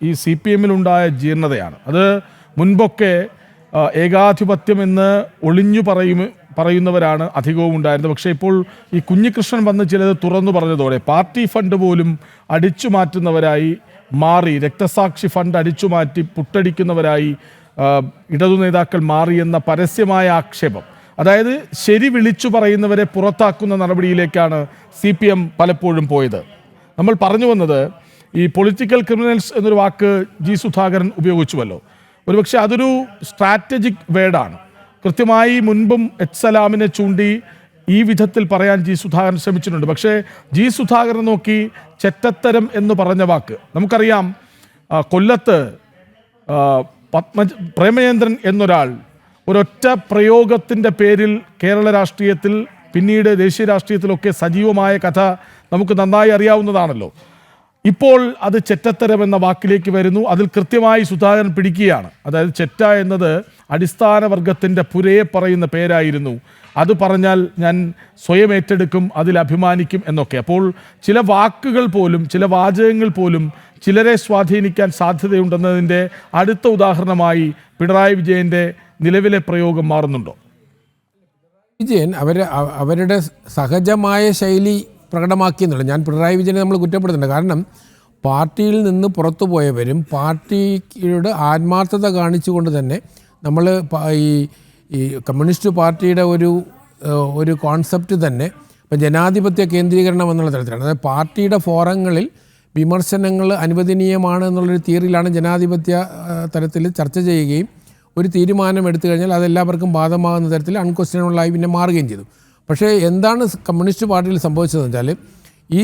ഈ CPM-ലുണ്ടായ ജീർണതയാണ്. അത് മുൻപൊക്കെ ഏകാധിപത്യം എന്ന് ഒളിഞ്ഞു പറയുന്നവരാണ് അധികവും ഉണ്ടായിരുന്നത്. പക്ഷേ ഇപ്പോൾ ഈ കുഞ്ഞികൃഷ്ണൻ വന്ന് ചിലത് തുറന്നു പറഞ്ഞതോടെ പാർട്ടി ഫണ്ട് പോലും അടിച്ചു മാറ്റുന്നവരായി മാറി, രക്തസാക്ഷി ഫണ്ട് അടിച്ചു മാറ്റി പുട്ടടിക്കുന്നവരായി ഇടതു നേതാക്കൾ മാറിയെന്ന പരസ്യമായ ആക്ഷേപം, അതായത് ശരി വിളിച്ചു പറയുന്നവരെ പുറത്താക്കുന്ന നടപടിയിലേക്കാണ് CPM പലപ്പോഴും പോയത്. നമ്മൾ പറഞ്ഞു വന്നത് ഈ പൊളിറ്റിക്കൽ ക്രിമിനൽസ് എന്നൊരു വാക്ക് ജി സുധാകരൻ ഉപയോഗിച്ചുവല്ലോ. ഒരുപക്ഷെ അതൊരു സ്ട്രാറ്റജിക് വേർഡാണ്. കൃത്യമായി മുൻപും സലാമിനെ ചൂണ്ടി ഈ വിധത്തിൽ പറയാൻ ജി സുധാകരൻ ശ്രമിച്ചിട്ടുണ്ട്. പക്ഷേ ജി സുധാകരൻ നോക്കി ചെറ്റത്തരം എന്ന് പറഞ്ഞ വാക്ക് നമുക്കറിയാം. കൊല്ലത്ത് പ്രേമചന്ദ്രൻ എന്നൊരാൾ ഒരൊറ്റ പ്രയോഗത്തിൻ്റെ പേരിൽ കേരള രാഷ്ട്രീയത്തിൽ പിന്നീട് ദേശീയ രാഷ്ട്രീയത്തിലൊക്കെ സജീവമായ കഥ നമുക്ക് നന്നായി അറിയാവുന്നതാണല്ലോ. ഇപ്പോൾ അത് ചെറ്റത്തരം എന്ന വാക്കിലേക്ക് വരുന്നു. അതിൽ കൃത്യമായി സുധാകരൻ പിടിക്കുകയാണ്. അതായത് ചെറ്റ എന്നത് അടിസ്ഥാന വർഗത്തിൻ്റെ പുരയെ പറയുന്ന പേരായിരുന്നു. അത് പറഞ്ഞാൽ ഞാൻ സ്വയം ഏറ്റെടുക്കും, അതിൽ അഭിമാനിക്കും എന്നൊക്കെ. അപ്പോൾ ചില വാക്കുകൾ പോലും, ചില വാചകങ്ങൾ പോലും ചിലരെ സ്വാധീനിക്കാൻ സാധ്യതയുണ്ടെന്നതിൻ്റെ അടുത്ത ഉദാഹരണമായി പിണറായി വിജയൻ്റെ നിലവിലെ പ്രയോഗം മാറുന്നുണ്ടോ? വിജയൻ അവരുടെ സഹജമായ ശൈലി പ്രകടമാക്കിയെന്നുള്ളത്. ഞാൻ പിണറായി വിജയനെ നമ്മൾ കുറ്റപ്പെടുത്തുന്നുണ്ട്. കാരണം പാർട്ടിയിൽ നിന്ന് പുറത്തു പോയവരും പാർട്ടിയുടെ ആത്മാർത്ഥത കാണിച്ചുകൊണ്ട് തന്നെ നമ്മൾ ഈ കമ്മ്യൂണിസ്റ്റ് പാർട്ടിയുടെ ഒരു കോൺസെപ്റ്റ് തന്നെ ഇപ്പം ജനാധിപത്യ കേന്ദ്രീകരണം എന്നുള്ള തരത്തിലാണ്. അതായത് പാർട്ടിയുടെ ഫോറങ്ങളിൽ വിമർശനങ്ങൾ അനുവദനീയമാണ് എന്നുള്ളൊരു തിയറിയിലാണ് ജനാധിപത്യ തലത്തിൽ ചർച്ച ചെയ്യുകയും ഒരു തീരുമാനം എടുത്തു കഴിഞ്ഞാൽ അതെല്ലാവർക്കും ബാധകമാകുന്ന തരത്തിൽ അൺക്വസ്റ്റ്യനബിളായി പിന്നെ മാറുകയും ചെയ്തു. പക്ഷേ എന്താണ് കമ്മ്യൂണിസ്റ്റ് പാർട്ടിയിൽ സംഭവിച്ചതെന്ന് വെച്ചാൽ ഈ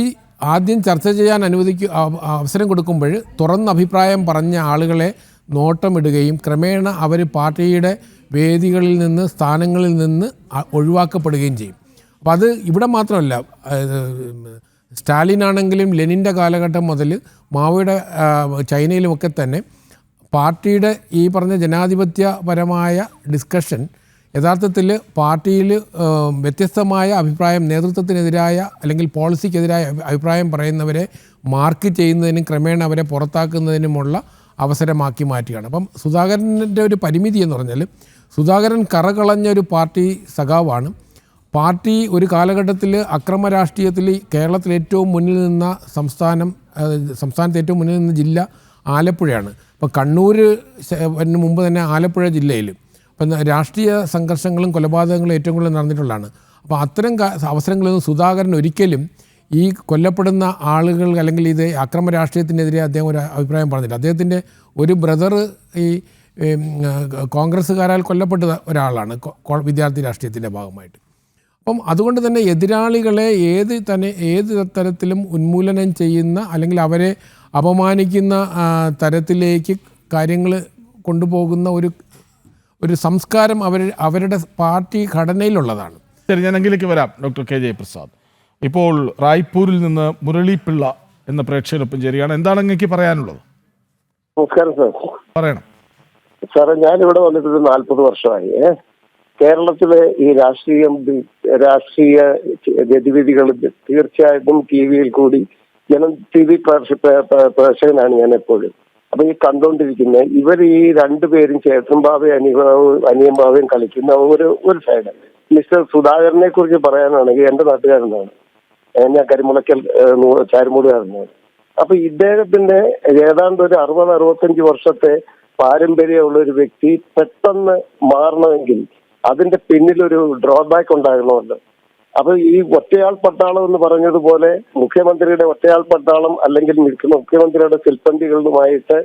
ആദ്യം ചർച്ച ചെയ്യാൻ അവസരം കൊടുക്കുമ്പോൾ തുറന്ന അഭിപ്രായം പറഞ്ഞ ആളുകളെ നോട്ടമിടുകയും ക്രമേണ അവർ പാർട്ടിയുടെ വേദികളിൽ നിന്ന് സ്ഥാനങ്ങളിൽ നിന്ന് ഒഴിവാക്കപ്പെടുകയും ചെയ്യും. അപ്പോൾ അത് ഇവിടെ മാത്രമല്ല, സ്റ്റാലിനാണെങ്കിലും ലെനിൻ്റെ കാലഘട്ടം മുതൽ മാവോയുടെ ചൈനയിലുമൊക്കെ തന്നെ പാർട്ടിയുടെ ഈ പറഞ്ഞ ജനാധിപത്യപരമായ ഡിസ്കഷൻ യഥാർത്ഥത്തിൽ പാർട്ടിയിൽ വ്യത്യസ്തമായ അഭിപ്രായം, നേതൃത്വത്തിനെതിരായ അല്ലെങ്കിൽ പോളിസിക്കെതിരായ അഭിപ്രായം പറയുന്നവരെ മാർക്ക് ചെയ്യുന്നതിനും ക്രമേണ അവരെ പുറത്താക്കുന്നതിനുമുള്ള അവസരമാക്കി മാറ്റുകയാണ്. അപ്പം സുധാകരൻ്റെ ഒരു പരിമിതി എന്ന് പറഞ്ഞാൽ സുധാകരൻ കറകളഞ്ഞൊരു പാർട്ടി സഖാവാണ്. പാർട്ടി ഒരു കാലഘട്ടത്തിൽ അക്രമ രാഷ്ട്രീയത്തിൽ കേരളത്തിൽ ഏറ്റവും മുന്നിൽ നിന്ന സംസ്ഥാനത്ത് ഏറ്റവും മുന്നിൽ നിന്ന ജില്ല ആലപ്പുഴയാണ്. ഇപ്പോൾ കണ്ണൂരിന് മുമ്പ് തന്നെ ആലപ്പുഴ ജില്ലയിൽ ഇപ്പം രാഷ്ട്രീയ സംഘർഷങ്ങളും കൊലപാതകങ്ങളും ഏറ്റവും കൂടുതൽ നടന്നിട്ടുള്ളതാണ്. അപ്പോൾ അത്തരം അവസരങ്ങളൊന്നും സുധാകരൻ ഒരിക്കലും ഈ കൊല്ലപ്പെടുന്ന ആളുകൾ അല്ലെങ്കിൽ ഇത് അക്രമ രാഷ്ട്രീയത്തിനെതിരെ അദ്ദേഹം ഒരു അഭിപ്രായം പറഞ്ഞില്ല. അദ്ദേഹത്തിൻ്റെ ഒരു ബ്രദർ ഈ കോൺഗ്രസ്സുകാരാൽ കൊല്ലപ്പെട്ട ഒരാളാണ് വിദ്യാർത്ഥി രാഷ്ട്രീയത്തിൻ്റെ ഭാഗമായിട്ട്. അപ്പം അതുകൊണ്ട് തന്നെ എതിരാളികളെ ഏത് തരത്തിലും ഉന്മൂലനം ചെയ്യുന്ന അല്ലെങ്കിൽ അവരെ അപമാനിക്കുന്ന തരത്തിലേക്ക് കാര്യങ്ങൾ കൊണ്ടുപോകുന്ന ഒരു സംസ്കാരം അവരുടെ പാർട്ടി ഘടനയിലുള്ളതാണ്. ശരി, ഞാൻ അങ്കിലേക്ക് വരാം. ഡോക്ടർ കെ ജയപ്രസാദ്, ഇപ്പോൾ റായ്പൂരിൽ നിന്ന് മുരളീപിള്ള എന്ന പ്രേക്ഷകനൊപ്പം ചേരുകയാണ്. എന്താണ് അങ്ങേക്ക് പറയാനുള്ളത്? നമസ്കാരം സാർ. പറയണം സാറേ. ഞാനിവിടെ വന്നിട്ട് 40 വർഷമായി. കേരളത്തിലെ ഈ രാഷ്ട്രീയ ഗതിവിധികൾ തീർച്ചയായിട്ടും TV-യിൽ കൂടി TV പ്രേക്ഷകനാണ് ഞാൻ എപ്പോഴും. അപ്പൊ ഈ കണ്ടുകൊണ്ടിരിക്കുന്ന ഇവർ ഈ രണ്ടുപേരും ചേട്ടൻ ബാവയും അനിയൻ ബാവയും കളിക്കുന്ന ഒരു സൈഡ്. മിസ്റ്റർ സുധാകരനെ കുറിച്ച് പറയാനാണെങ്കിൽ എന്റെ നാട്ടുകാരനാണ്, ഞാൻ കരിമുളയ്ക്കൽ ചാരുമൂടുകാരനാണ്. അപ്പൊ ഇദ്ദേഹത്തിന്റെ ഏതാണ്ട് ഒരു 60-65 വർഷത്തെ പാരമ്പര്യമുള്ള ഒരു വ്യക്തി പെട്ടെന്ന് മാറണമെങ്കിൽ അതിന്റെ പിന്നിലൊരു ഡ്രോബാക്ക് ഉണ്ടാകണമല്ലോ. അപ്പൊ ഈ ഒറ്റയാൾ പട്ടാളം എന്ന് പറഞ്ഞതുപോലെ മുഖ്യമന്ത്രിയുടെ ഒറ്റയാൾ പട്ടാളം അല്ലെങ്കിൽ മുഖ്യമന്ത്രിയുടെ ശില്പന്തികളുമായിട്ട്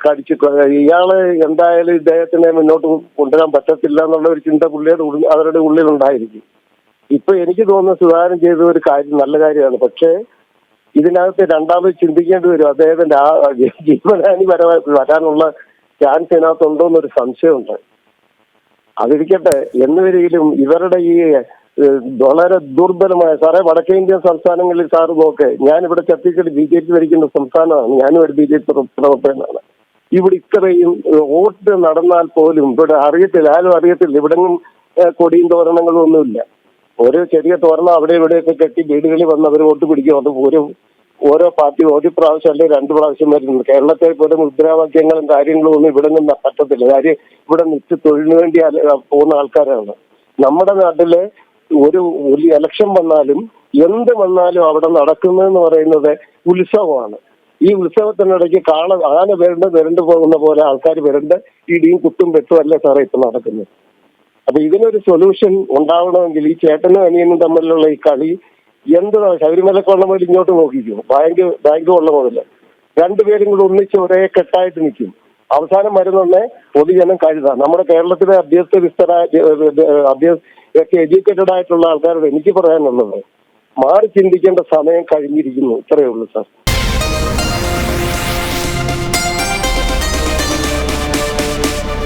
കടിച്ചു ഇയാള് എന്തായാലും ഇദ്ദേഹത്തിനെ മുന്നോട്ട് കൊണ്ടുവരാൻ പറ്റത്തില്ല എന്നുള്ള ഒരു ചിന്ത അവരുടെ ഉള്ളിലുണ്ടായിരിക്കും. ഇപ്പൊ എനിക്ക് തോന്നുന്ന സുധാകരൻ ചെയ്ത ഒരു കാര്യം നല്ല കാര്യമാണ്. പക്ഷേ ഇതിനകത്ത് രണ്ടാമത് ചിന്തിക്കേണ്ടി വരും. അദ്ദേഹത്തിന്റെ ജീവനാനി വരാനുള്ള ചാൻസ് ഇതിനകത്തുണ്ടോ എന്നൊരു സംശയമുണ്ട്. അതിരിക്കട്ടെ, എന്നുവരെയും ഇവരുടെ ഈ വളരെ ദുർബലമായ സാറേ വടക്കേ ഇന്ത്യൻ സംസ്ഥാനങ്ങളിൽ സാറ് നോക്കെ, ഞാനിവിടെ ഛത്തീസ്ഗഡ് BJP ഭരിക്കുന്ന സംസ്ഥാനമാണ്, ഞാനും ഒരു BJP പ്രവർത്തകനാണ്. ഇവിടെ ഇത്രയും വോട്ട് നടന്നാൽ പോലും ഇവിടെ ആരും അറിയത്തില്ല. ഇവിടെങ്ങും കൊടിയും തോരണങ്ങളും ഒന്നുമില്ല. ഒരു ചെറിയ തോരണം അവിടെ ഇവിടെയൊക്കെ കെട്ടി വീടുകളിൽ വന്ന് അവർ വോട്ട് പിടിക്കും. അത് ഒരു ഓരോ പാർട്ടി ഒരു പ്രാവശ്യം അല്ലെങ്കിൽ 2 പ്രാവശ്യം വരുന്നത്. കേരളത്തെ പോലെ മുദ്രാവാക്യങ്ങളും കാര്യങ്ങളും ഒന്നും ഇവിടെ നിന്ന് പറ്റത്തില്ല. കാര്യം ഇവിടെ നിത്യ തൊഴിലിന് വേണ്ടി പോകുന്ന ആൾക്കാരാണ്. നമ്മുടെ നാട്ടില് ഒരു ഇലക്ഷൻ വന്നാലും എന്ത് വന്നാലും അവിടെ നടക്കുന്നതെന്ന് പറയുന്നത് ഉത്സവമാണ്. ഈ ഉത്സവത്തിനിടയ്ക്ക് ആന വരണ്ട് പോകുന്ന പോലെ ആൾക്കാർ വരണ്ട് ഇടിയും കുത്തും വെട്ടും അല്ലേ സാറേ ഇപ്പൊ നടക്കുന്നത്. അപ്പൊ ഇതിനൊരു സൊല്യൂഷൻ ഉണ്ടാവണമെങ്കിൽ ഈ ചേട്ടനും അനിയനും തമ്മിലുള്ള ഈ കളി ശബരിമല കൊള്ളം മുതൽ ഇങ്ങോട്ട് നോക്കിക്കും, ബാങ്ക് കൊള്ളം മുതല് രണ്ടുപേരും കൂടെ ഒന്നിച്ച് ഒരേ കെട്ടായിട്ട് നിൽക്കും. അവസാനം വരുന്നേ പൊതുജനം കഴുത. നമ്മുടെ കേരളത്തിലെ ഒക്കെ എഡ്യൂക്കേറ്റഡ് ആയിട്ടുള്ള ആൾക്കാരോട് എനിക്ക് പറയാനുള്ളത് മാറി ചിന്തിക്കേണ്ട സമയം കഴിഞ്ഞിരിക്കുന്നു. ഇത്രയേ ഉള്ളൂ സാർ.